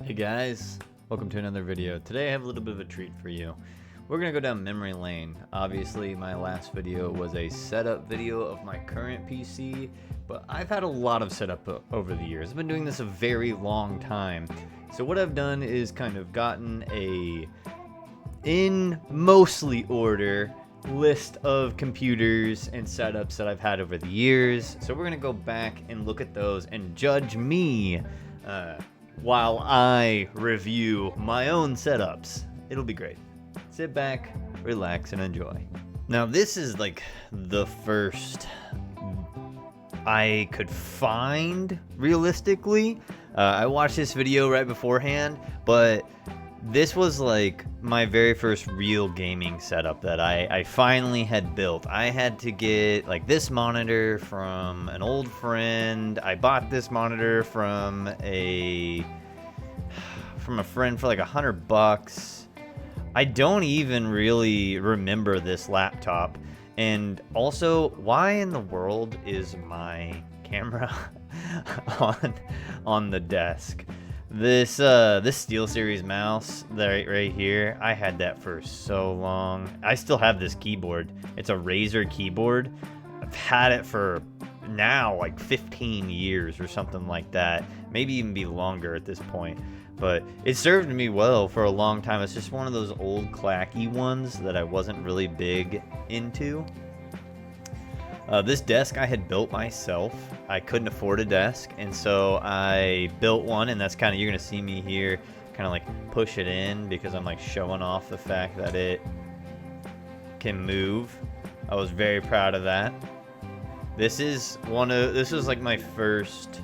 Hey guys, welcome to another video. Today I have a little bit of a treat for you. We're gonna go down memory lane. Obviously my last video was a setup video of my current PC, but I've had a lot of setup over the years. I've been doing this a very long time. So what I've done is kind of gotten in mostly order list of computers and setups that I've had over the years. So we're gonna go back and look at those and judge me while I review my own setups. It'll be great. Sit back, relax, and enjoy. Now this is like the first I could find realistically. I watched this video right beforehand, but this was like my very first real gaming setup that I finally had built. I had to get like this monitor from an old friend. I bought this monitor from a friend for like $100. I don't even really remember this laptop. And also, why in the world is my camera on the desk? This SteelSeries mouse right here, I had that for so long. I still have this keyboard. It's a Razer keyboard. I've had it for now like 15 years or something like that. Maybe even be longer at this point. But it served me well for a long time. It's just one of those old clacky ones that I wasn't really big into. This desk I had built myself. I couldn't afford a desk, and so I built one, and that's kind of, you're gonna see me here kind of like push it in because I'm like showing off the fact that it can move. I was very proud of that. This was like my first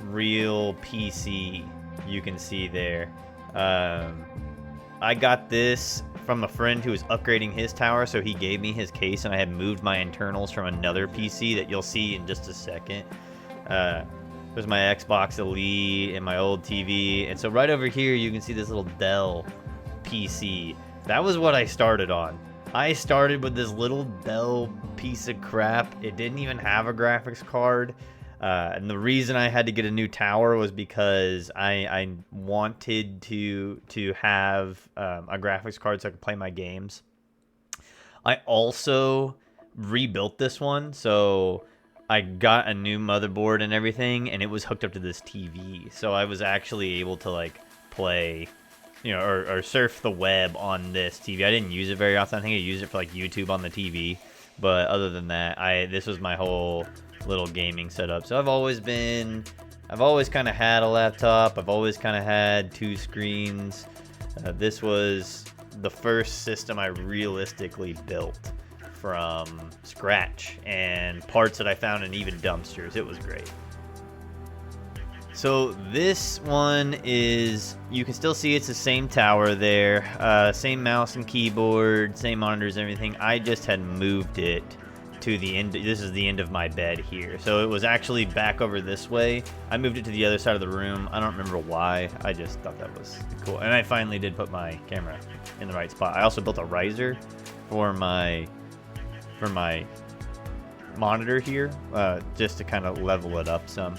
real PC. You can see there. I got this from a friend who was upgrading his tower, so he gave me his case, and I had moved my internals from another PC that you'll see in just a second. There's my Xbox Elite and my old TV, and so right over here you can see this little Dell PC. That was what I started on. I started with this little Dell piece of crap. It didn't even have a graphics card. And the reason I had to get a new tower was because I wanted to have a graphics card so I could play my games. I also rebuilt this one, so I got a new motherboard and everything, and it was hooked up to this TV. So I was actually able to like play, or surf the web on this TV. I didn't use it very often. I think I used it for like YouTube on the TV. But other than that, this was my whole little gaming setup. So I've always kind of had a laptop. I've always kind of had two screens. This was the first system I realistically built from scratch, and parts that I found in even dumpsters. It was great. So this one is, you can still see it's the same tower there, same mouse and keyboard, same monitors and everything. I just had moved it to the end. This is the end of my bed here, so it was actually back over this way. I moved it to the other side of the room. I don't remember why. I just thought that was cool, and I finally did put my camera in the right spot. I also built a riser for my monitor here, just to kind of level it up some.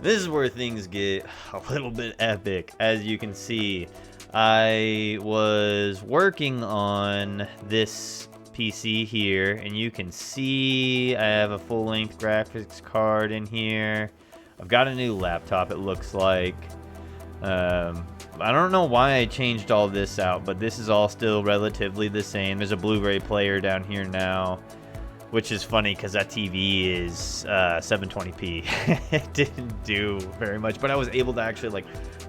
This is where things get a little bit epic. As you can see, I was working on this PC here, and you can see I have a full-length graphics card in here. I've got a new laptop, it looks like. I don't know why I changed all this out, but this is all still relatively the same. There's a Blu-ray player down here now, which is funny because that TV is 720p. It didn't do very much, but I was able to actually like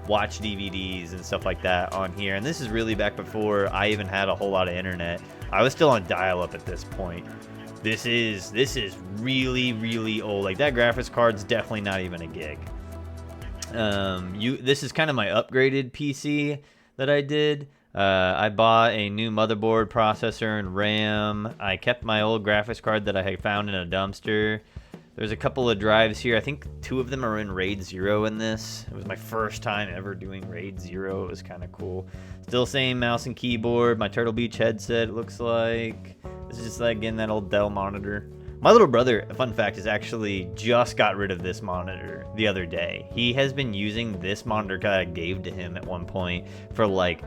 watch DVDs and stuff like that on here. And this is really back before I even had a whole lot of internet. I was still on dial-up at this point. This is really, really old. Like, that graphics card's definitely not even a gig. This is kind of my upgraded PC that I did. I bought a new motherboard, processor, and RAM. I kept my old graphics card that I had found in a dumpster. There's a couple of drives here. I think 2 of them are in RAID 0 in this. It was my first time ever doing RAID 0. It was kind of cool. Still same mouse and keyboard. My Turtle Beach headset, it looks like. This is just like, again, that old Dell monitor. My little brother, a fun fact, is actually just got rid of this monitor the other day. He has been using this monitor that I gave to him at one point for like,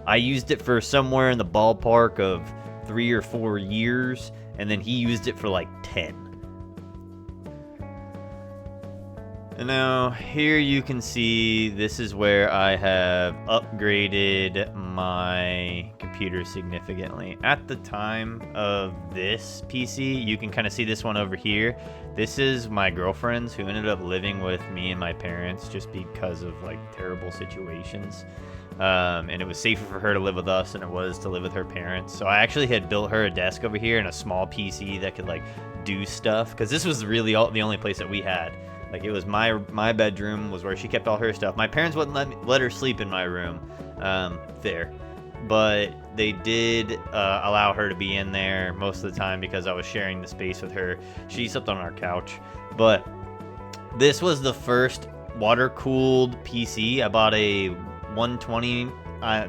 I used it for somewhere in the ballpark of 3 or 4 years, and then he used it for like 10. And now here you can see this is where I have upgraded my computer significantly. At the time of this PC, you can kind of see this one over here. This is my girlfriend's, who ended up living with me and my parents just because of like terrible situations. And it was safer for her to live with us than it was to live with her parents. So I actually had built her a desk over here and a small PC that could like do stuff, because this was really the only place that we had. Like, it was my bedroom was where she kept all her stuff. My parents wouldn't let her sleep in my room, there, but they did allow her to be in there most of the time because I was sharing the space with her. She slept on our couch. But this was the first water-cooled PC. I bought a 120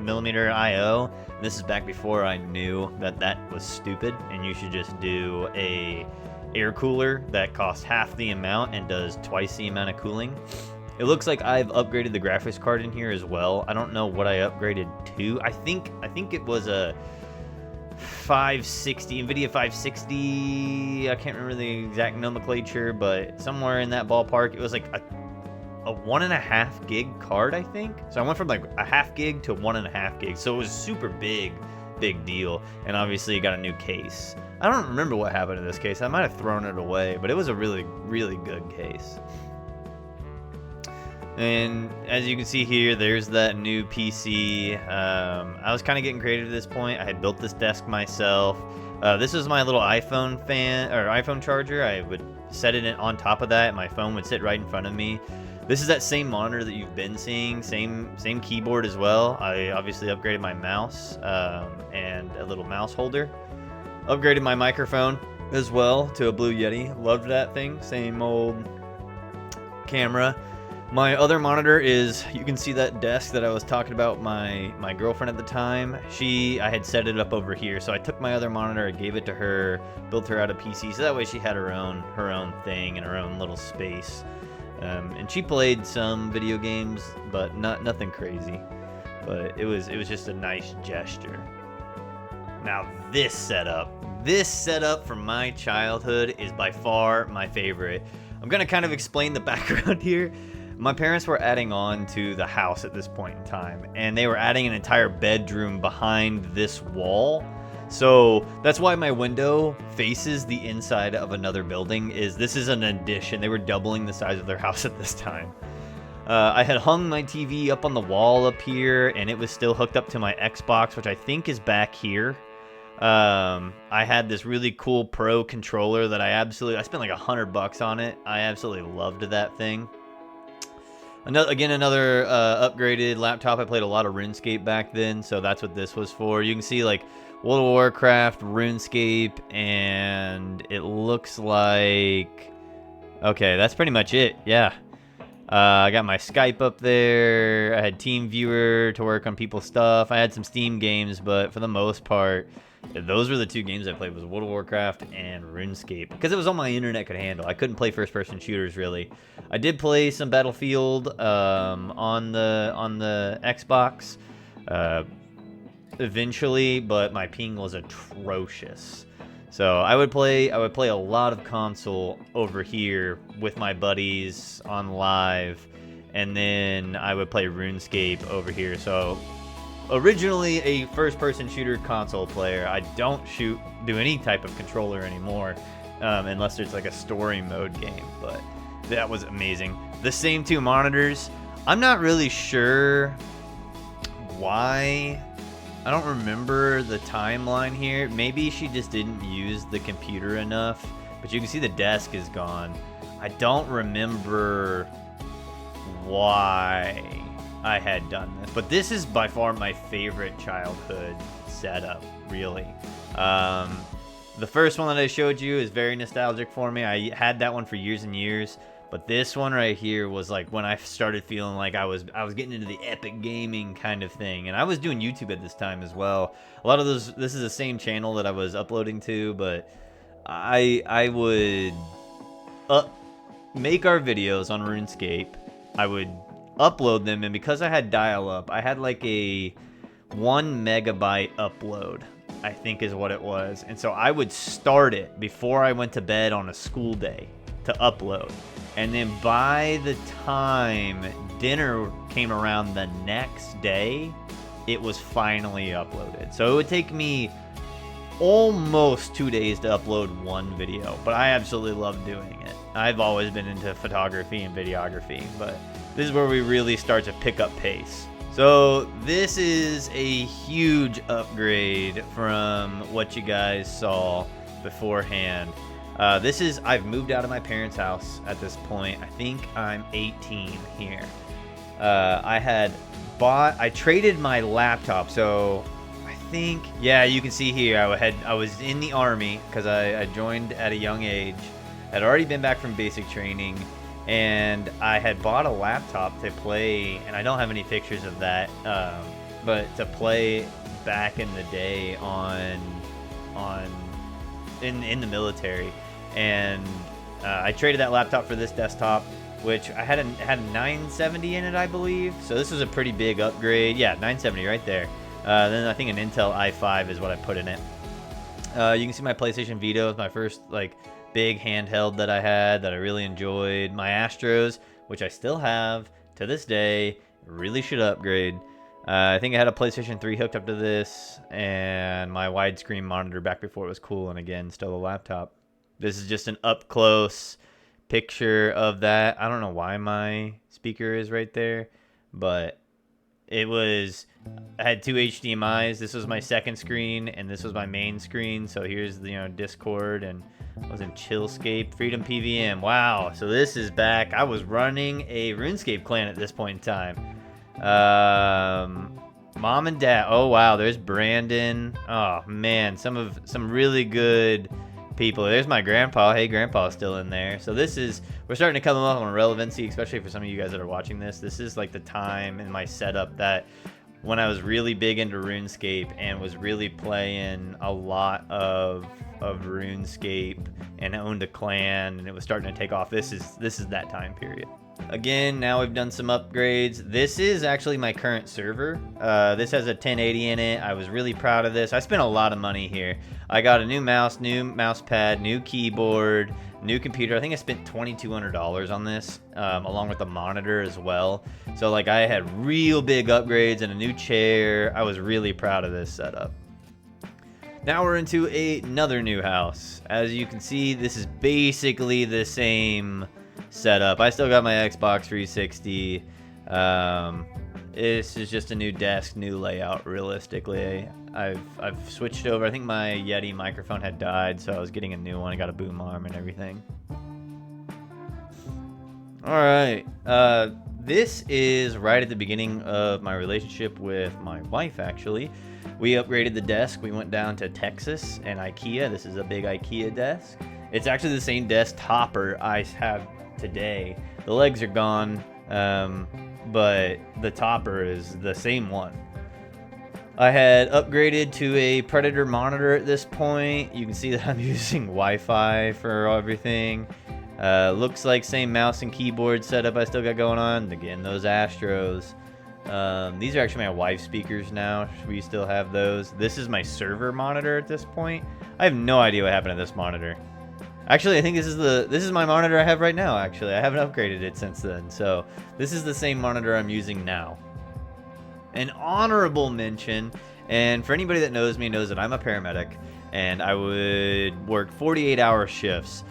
millimeter IO. This is back before I knew that was stupid, and you should just do a air cooler that costs half the amount and does twice the amount of cooling. It looks like I've upgraded the graphics card in here as well. I don't know what I upgraded to. I think it was a 560, NVIDIA 560. I can't remember the exact nomenclature, but somewhere in that ballpark. It was like a 1.5 gig card, I think. So I went from like a half gig to 1.5 gig. So it was super big deal. And obviously got a new case. I don't remember what happened to this case. I might have thrown it away, but it was a really good case. And as you can see here, there's that new PC. I was kind of getting creative at this point. I had built this desk myself. This was my little iPhone charger. I would set it on top of that, and my phone would sit right in front of me. This is that same monitor that you've been seeing, same keyboard as well. I obviously upgraded my mouse and a little mouse holder. Upgraded my microphone as well to a Blue Yeti. Loved that thing. Same old camera. My other monitor is, you can see that desk that I was talking about, my girlfriend at the time. I had set it up over here, so I took my other monitor, I gave it to her, built her out a PC, so that way she had her own thing and her own little space. And she played some video games, but nothing crazy. But it was just a nice gesture. Now this setup from my childhood is by far my favorite. I'm gonna kind of explain the background here. My parents were adding on to the house at this point in time, and they were adding an entire bedroom behind this wall. So that's why my window faces the inside of another building. This is an addition. They were doubling the size of their house at this time. I had hung my TV up on the wall up here, and it was still hooked up to my Xbox, which I think is back here. I had this really cool Pro controller that I spent like $100 on it. I absolutely loved that thing. Another upgraded laptop. I played a lot of RuneScape back then, so that's what this was for. You can see like World of Warcraft, RuneScape, and it looks like, okay, that's pretty much it. Yeah. I got my Skype up there. I had TeamViewer to work on people's stuff. I had some Steam games, but for the most part, those were the two games I played, was World of Warcraft and RuneScape, because it was all my internet could handle. I couldn't play first-person shooters, really. I did play some Battlefield on the Xbox eventually, but my ping was atrocious. So I would play a lot of console over here with my buddies on live, and then I would play RuneScape over here. So originally a first-person shooter console player. I don't do any type of controller anymore, unless there's like a story mode game, but that was amazing. The same two monitors. I'm not really sure why. I don't remember the timeline here. Maybe she just didn't use the computer enough, but you can see the desk is gone. I don't remember why I had done this, but this is by far my favorite childhood setup, really. The first one that I showed you is very nostalgic for me. I had that one for years and years, but this one right here was like when I started feeling like I was getting into the epic gaming kind of thing, and I was doing YouTube at this time as well. A lot of those, this is the same channel that I was uploading to, but I would make our videos on RuneScape. I would upload them, and because I had dial-up, I had like a 1 megabyte upload, I think is what it was. And so I would start it before I went to bed on a school day to upload. And then by the time dinner came around the next day, it was finally uploaded. So it would take me almost 2 days to upload one video, but I absolutely love doing it. I've always been into photography and videography, but this is where we really start to pick up pace. So this is a huge upgrade from what you guys saw beforehand. I've moved out of my parents' house at this point. I think I'm 18 here. I traded my laptop, so I think, yeah, you can see here I was in the Army because I joined at a young age. I'd already been back from basic training, and I had bought a laptop to play, and I don't have any pictures of that, but to play back in the day in the military. And I traded that laptop for this desktop, which I had a 970 in it, I believe. So this was a pretty big upgrade. Yeah, 970 right there. Then I think an Intel i5 is what I put in it. You can see my PlayStation Vita was my first big handheld that I had that I really enjoyed. My Astros, which I still have to this day, really should upgrade. I think I had a PlayStation 3 hooked up to this, and my widescreen monitor back before it was cool, and again, still a laptop. This is just an up close picture of that. I don't know why my speaker is right there, but I had two HDMIs. This was my second screen, and this was my main screen. So here's the Discord, and I was in Chillscape, Freedom PVM. Wow, so this is back. I was running a RuneScape clan at this point in time. Mom and Dad. Oh wow, there's Brandon. Oh man, some really good people. There's my grandpa. Hey, grandpa's still in there. So we're starting to come up on relevancy, especially for some of you guys that are watching this. This is like the time in my setup that when I was really big into RuneScape and was really playing a lot of RuneScape and owned a clan, and it was starting to take off. This is that time period. Again, now we've done some upgrades. This is actually my current server. This has a 1080 in it. I was really proud of this. I spent a lot of money here. I got a new mouse, new mouse pad, new keyboard, new computer. I think I spent $2,200 on this, along with the monitor as well. So I had real big upgrades and a new chair. I was really proud of this setup. Now we're into another new house. As you can see, this is basically the same setup. I still got my Xbox 360. This is just a new desk, new layout. Realistically, I've switched over. I think my Yeti microphone had died, so I was getting a new one. I got a boom arm and everything. All right, this is right at the beginning of my relationship with my wife. Actually, we upgraded the desk. We went down to Texas and IKEA. This is a big IKEA desk. It's actually the same desk topper I have today. The legs are gone, but the topper is the same one. I had upgraded to a Predator monitor at this point. You can see that I'm using Wi-Fi for everything. Looks like same mouse and keyboard setup I still got going on. Again, those Astros. These are actually my wife's speakers now. We still have those. This is my server monitor at this point. I have no idea what happened to this monitor. Actually, I think this is my monitor I have right now. Actually, I haven't upgraded it since then. So this is the same monitor I'm using now. An honorable mention, and for anybody that knows me knows that I'm a paramedic, and I would work 48-hour shifts.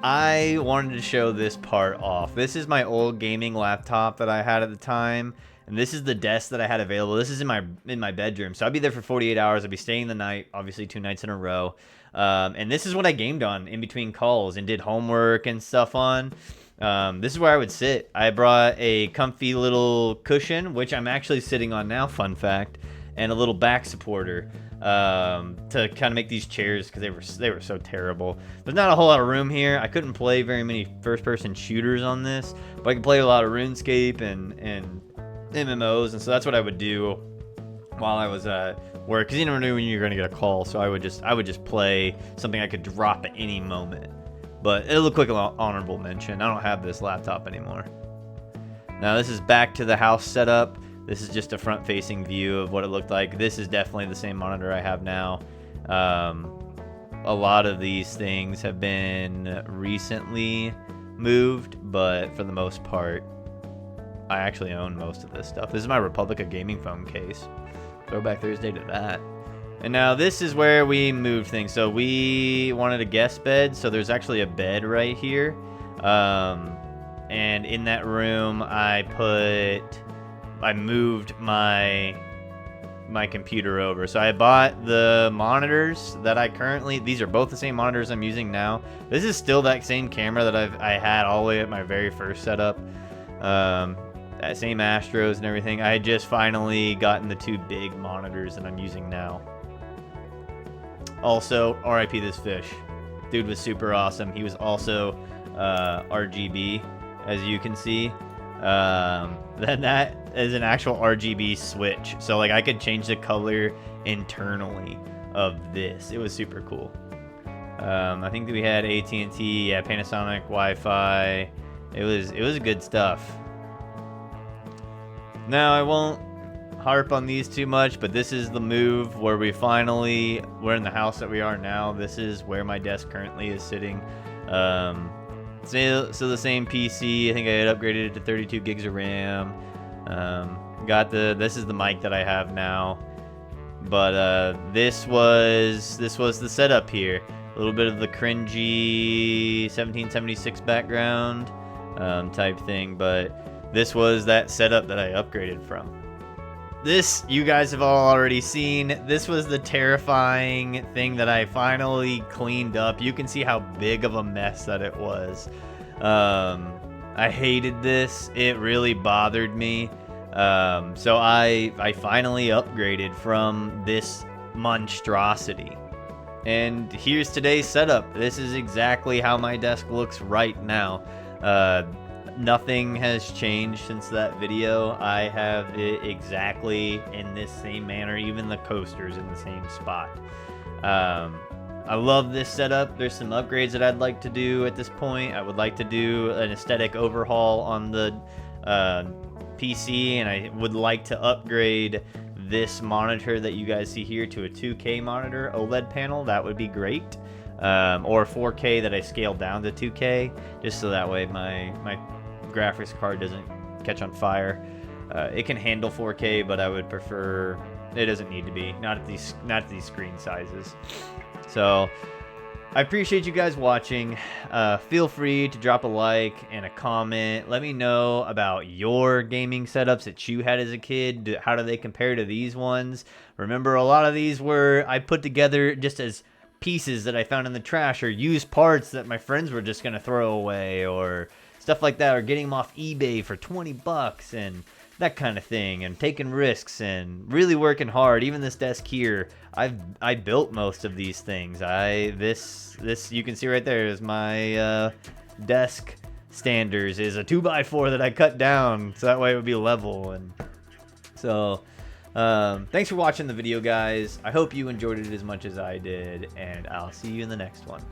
I wanted to show this part off. This is my old gaming laptop that I had at the time, and this is the desk that I had available. This is in my bedroom, so I'd be there for 48 hours. I'd be staying the night, obviously 2 nights in a row. And this is what I gamed on in between calls and did homework and stuff on. This is where I would sit. I brought a comfy little cushion, which I'm actually sitting on now, fun fact, and a little back supporter to kind of make these chairs, because they were so terrible. There's not a whole lot of room here. I couldn't play very many first-person shooters on this, but I could play a lot of RuneScape and MMOs, and so that's what I would do. while I was at work, because you never knew when you were gonna get a call. So I would just play something I could drop at any moment. But it'll look like an honorable mention. I don't have this laptop anymore. Now this is back to the house setup. This is just a front-facing view of what it looked like. This is definitely the same monitor I have now. A lot of these things have been recently moved, but for the most part, I actually own most of this stuff. This is my Republica gaming phone case. Throwback Thursday to that. And now this is where we moved things. So we wanted a guest bed, so there's actually a bed right here. And in that room, I moved my computer over. So I bought the monitors that these are both the same monitors I'm using now. This is still that same camera that I had all the way at my very first setup. That same Astros and everything. I had just finally gotten the 2 big monitors that I'm using now. Also, RIP this fish. Dude was super awesome. He was also RGB, as you can see. Then that is an actual RGB switch. So like I could change the color internally of this. It was super cool. I think that we had AT&T, yeah, Panasonic, Wi-Fi. It was good stuff. Now I won't harp on these too much, but this is the move where we're in the house that we are now. This is where my desk currently is sitting. So the same PC. I think I had upgraded it to 32 gigs of RAM. This is the mic that I have now. But this was the setup here. A little bit of the cringy 1776 background type thing, but this was that setup that I upgraded from. This, you guys have all already seen. This was the terrifying thing that I finally cleaned up. You can see how big of a mess that it was. I hated this. It really bothered me. So I finally upgraded from this monstrosity. And here's today's setup. This is exactly how my desk looks right now. Nothing has changed since that video. I have it exactly in this same manner, even the coaster's in the same spot. I love this setup. There's some upgrades that I'd like to do at this point. I would like to do an aesthetic overhaul on the PC, and I would like to upgrade this monitor that you guys see here to a 2K monitor OLED panel. That would be great. Or 4K that I scaled down to 2K, just so that way my graphics card doesn't catch on fire. It can handle 4K, but I would prefer it doesn't need to be, not at these screen sizes. So I appreciate you guys watching. Feel free to drop a like and a comment. Let me know about your gaming setups that you had as a kid. How do they compare to these ones? Remember, a lot of these I put together just as pieces that I found in the trash, or used parts that my friends were just gonna throw away, or stuff like that, or getting them off eBay for 20 bucks and that kind of thing, and taking risks and really working hard. Even this desk here, I built most of these things. This you can see right there is my desk standers, is a 2x4 that I cut down so that way it would be level. And so thanks for watching the video, guys. I hope you enjoyed it as much as I did, and I'll see you in the next one.